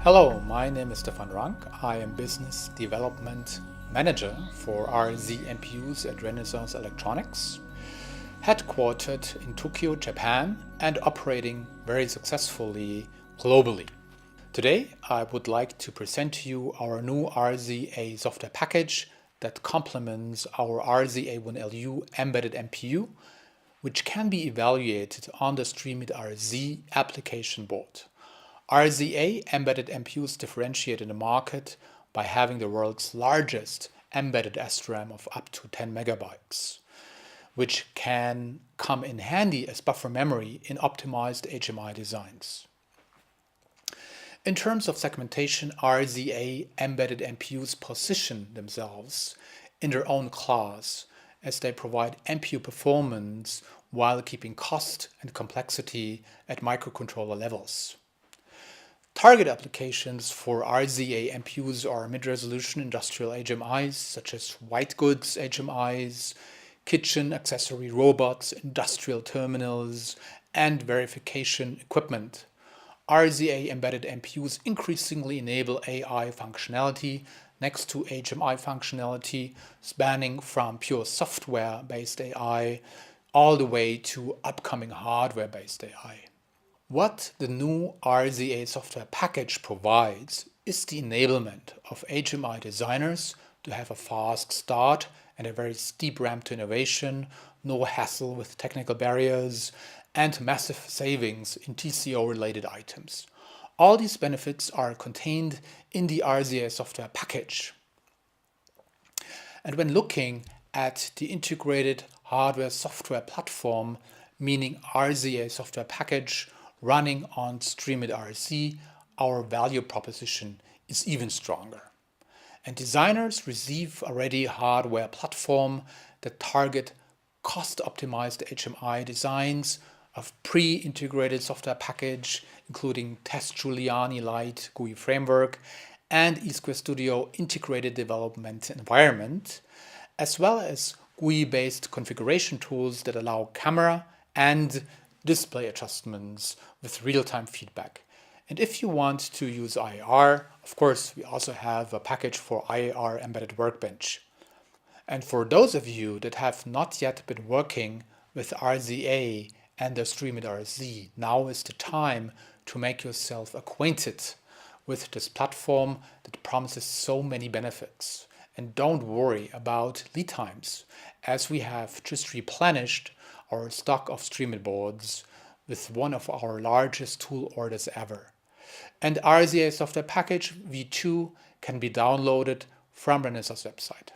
Hello, my name is Stefan Rank. I am Business Development Manager for RZ NPUs at Renesas Electronics, headquartered in Tokyo, Japan, and operating very successfully globally. Today, I would like to present to you our new RZA software package that complements our RZA1LU embedded NPU, which can be evaluated on the Streamit RZ application board. RZA embedded NPUs differentiate in the market by having the world's largest embedded SRAM of up to 10 megabytes, which can come in handy as buffer memory in optimized HMI designs. In terms of segmentation, RZA embedded NPUs position themselves in their own class as they provide NPU performance while keeping cost and complexity at microcontroller levels. Target applications for RZA NPUs are mid-resolution industrial HMIs such as white goods HMIs, kitchen accessory robots, industrial terminals, and verification equipment. RZA embedded NPUs increasingly enable AI functionality next to HMI functionality, spanning from pure software-based AI all the way to upcoming hardware-based AI. What the new RZA software package provides is the enablement of HMI designers to have a fast start and a very steep ramp to innovation, no hassle with technical barriers, and massive savings in TCO-related items. All these benefits are contained in the RZA software package. And when looking at the integrated hardware-software platform, meaning RZA software package, running on Streamit RZ, our value proposition is even stronger. And designers receive already a hardware platform that target cost-optimized HMI designs of pre-integrated software package, including Test Giuliani Lite GUI framework and eSquare Studio integrated development environment, as well as GUI-based configuration tools that allow camera and display adjustments with real-time feedback. And if you want to use IAR, of course, we also have a package for IAR Embedded Workbench. And for those of you that have not yet been working with RZA and the Streamit RZ, now is the time to make yourself acquainted with this platform that promises so many benefits. And don't worry about lead times, as we have just replenished our stock of Streamit boards with one of our largest tool orders ever. And RZA software package V2 can be downloaded from Renesas website.